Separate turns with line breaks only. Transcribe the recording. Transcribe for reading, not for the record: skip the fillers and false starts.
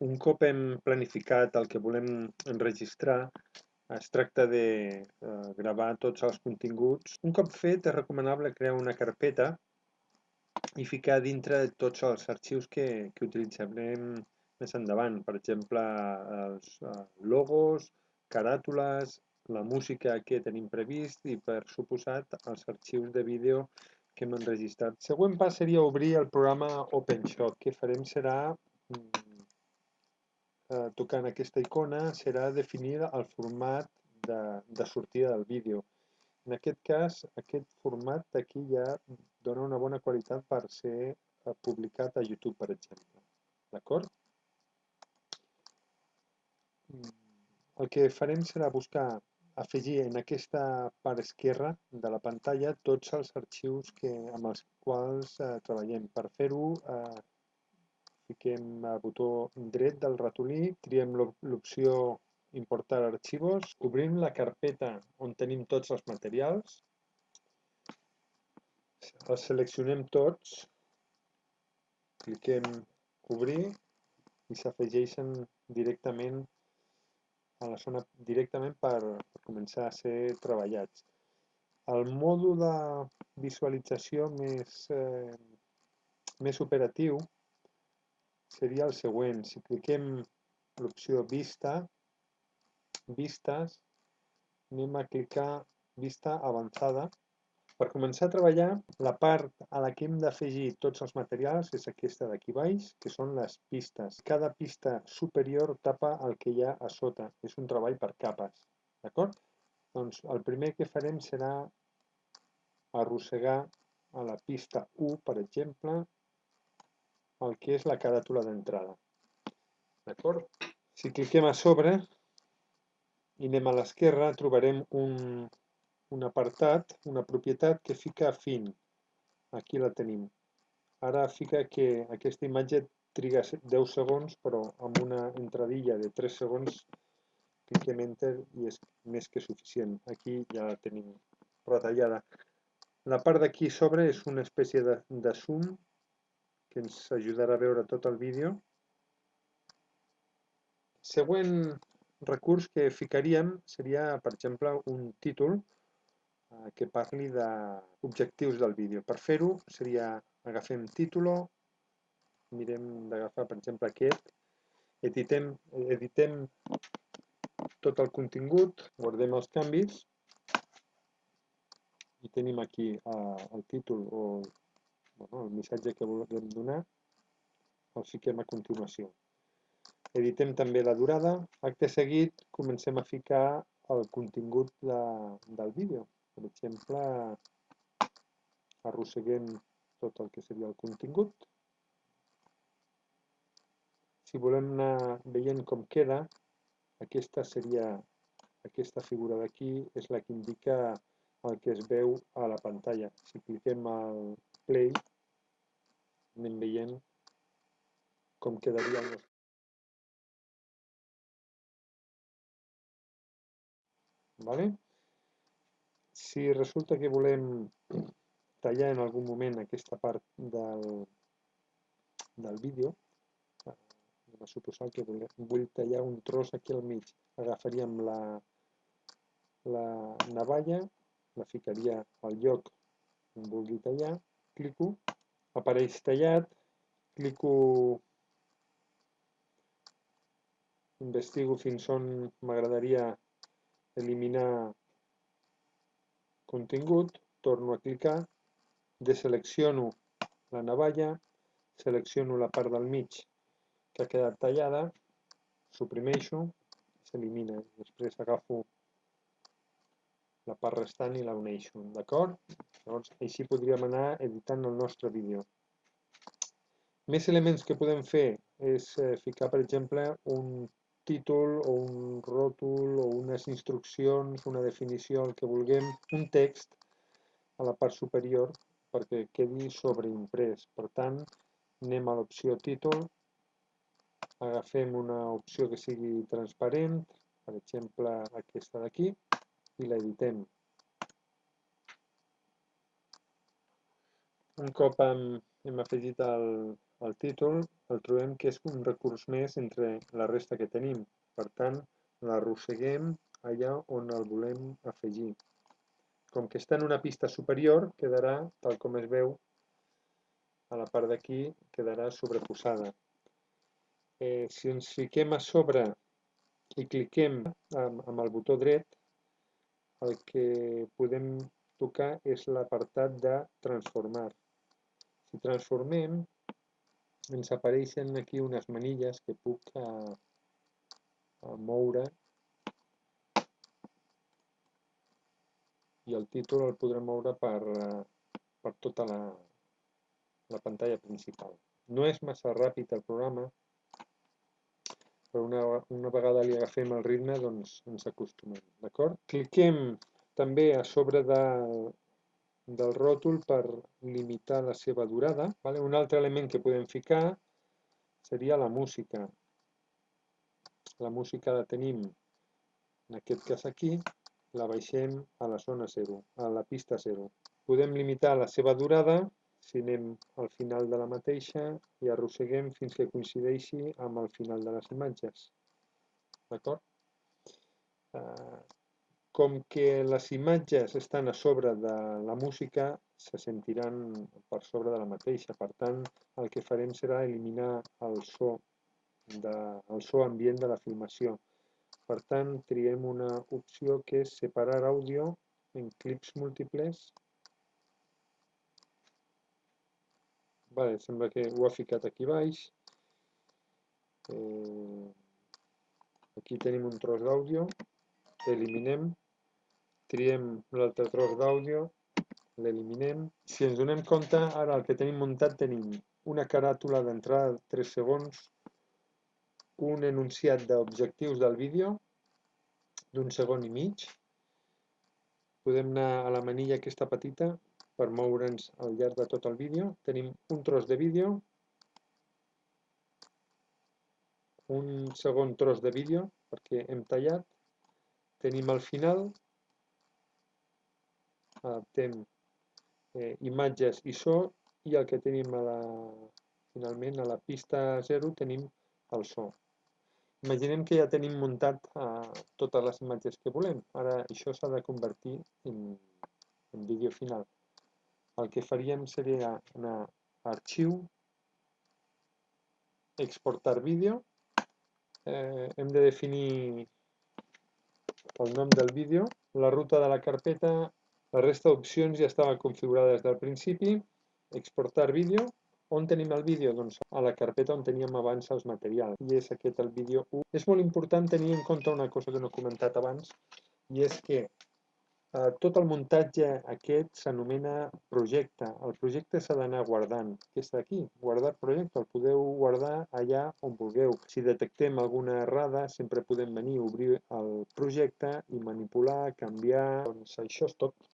Un cop hem planificat el que volem enregistrar, es tracta de gravar tots els continguts. Un cop fet, és recomanable crear una carpeta i ficar dintre tots els arxius que utilitzarem més endavant. Per exemple, els logos, caràtules, la música que tenim previst i, per suposat, els arxius de vídeo que hem enregistrat. El següent pas seria obrir el programa OpenShot. El que farem serà, tocant aquesta icona, serà definir el format de sortida del vídeo. En aquest cas, aquest format d'aquí ja dona una bona qualitat per ser publicat a YouTube, per exemple. D'acord? El que farem serà buscar, afegir en aquesta part esquerra de la pantalla tots els arxius amb els quals treballem. Per fer-ho, fiquem el botó dret del ratolí, triem l'opció importar arxivos, obrim la carpeta on tenim tots els materials, els seleccionem tots, cliquem obrir i s'afegeixen directament a la zona per començar a ser treballats. El mòdul de visualització més operatiu seria el següent. Si cliquem l'opció vista, vistes, anem a clicar vista avançada. Per començar a treballar, la part a la que hem d'afegir tots els materials és aquesta d'aquí baix, que són les pistes. Cada pista superior tapa el que hi ha a sota. És un treball per capes. D'acord? Doncs el primer que farem serà arrossegar a la pista 1, per exemple, el que és la caràtula d'entrada. D'acord? Si cliquem a sobre i anem a l'esquerra, trobarem un apartat, una propietat que fica fin. Aquí la tenim. Ara fica que aquesta imatge triga 10 segons, però amb una entradilla de 3 segons cliquem Enter i és més que suficient. Aquí ja la tenim retallada. La part d'aquí sobre és una espècie de zoom que ens ajudarà a veure tot el vídeo. Següent recurs que ficaríem seria, per exemple, un títol que parli d'objectius del vídeo. Per fer-ho seria agafem título, mirem d'agafar, per exemple, aquest, editem tot el contingut, guardem els canvis i tenim aquí el títol o el missatge que volem donar, el fiquem a continuació. Editem també la durada. Acte seguit comencem a ficar el contingut del vídeo. Per exemple, arrosseguem tot el que seria el contingut. Si volem anar veient com queda, aquesta figura d'aquí és la que indica el que es veu a la pantalla. Si cliquem al play, anem veient com quedaria el nostre. Vale? Si resulta que volem tallar en algun moment aquesta part del vídeo, anem a suposar que vull tallar un tros aquí al mig. Agafaríem la navalla, la ficaria al lloc on vulgui tallar, clico, apareix tallat, clico, investigo fins on m'agradaria eliminar contingut, torno a clicar, deselecciono la navalla, selecciono la part del mig que ha quedat tallada, suprimeixo, s'elimina. Després agafo la part restant i la uneixo, d'acord? Llavors, així podríem anar editant el nostre vídeo. Més elements que podem fer és ficar, per exemple, un títol o un ròtol o unes instruccions, una definició, el que vulguem, un text a la part superior perquè quedi sobreimprès. Per tant, anem a l'opció títol, agafem una opció que sigui transparent, per exemple aquesta d'aquí, i l'editem. Un cop hem hem afegit el títol, el trobem que és un recurs més entre la resta que tenim. Per tant, l'arrosseguem allà on el volem afegir. Com que està en una pista superior, quedarà, tal com es veu, a la part d'aquí quedarà sobreposada. Si ens fiquem a sobre i cliquem amb el botó dret, el que podem tocar és l'apartat de transformar. Si transformem, ens apareixen aquí unes manilles que puc moure i el títol el podrem moure per tota la pantalla principal. No és massa ràpid el programa, però una vegada li agafem el ritme, doncs ens acostumem, d'acord? Cliquem també a sobre del ròtol per limitar la seva durada. Vale? Un altre element que podem ficar seria la música. La música la tenim, en aquest cas aquí, la baixem a la zona 0, a la pista 0. Podem limitar la seva durada si anem al final de la mateixa i arrosseguem fins que coincideixi amb el final de les imatges. D'acord? Com que les imatges estan a sobre de la música, se sentiran per sobre de la mateixa. Per tant, el que farem serà eliminar el so ambient de la filmació. Per tant, triem una opció que és separar àudio en clips múltiples. Vale, sembla que ho ha ficat aquí baix. Aquí tenim un tros d'àudio, eliminem, triem l'altre tros d'àudio, l'eliminem. Si ens donem compte, ara el que tenim muntat tenim una caràtula d'entrada de 3 segons, un enunciat d'objectius del vídeo d'1 segon i mig. Podem anar a la manilla aquesta petita per moure'ns al llarg de tot el vídeo. Tenim un tros de vídeo, un segon tros de vídeo perquè hem tallat, tenim el final, adaptem imatges i so, i el que tenim finalment a la pista 0 tenim el so. Imaginem que ja tenim muntat totes les imatges que volem. Ara això s'ha de convertir en vídeo final. El que faríem seria anar a arxiu, exportar vídeo, hem de definir el nom del vídeo, la ruta de la carpeta, la resta d'opcions ja estaven configurades des del principi, exportar vídeo. On tenim el vídeo? Doncs a la carpeta on teníem abans els materials, i és aquest el vídeo 1. És molt important tenir en compte una cosa que no he comentat abans, i és que tot el muntatge aquest s'anomena projecte. El projecte s'ha d'anar guardant, que és aquí, guardar projecte, el podeu guardar allà on vulgueu. Si detectem alguna errada, sempre podem venir a obrir el projecte i manipular, canviar. Doncs això és tot.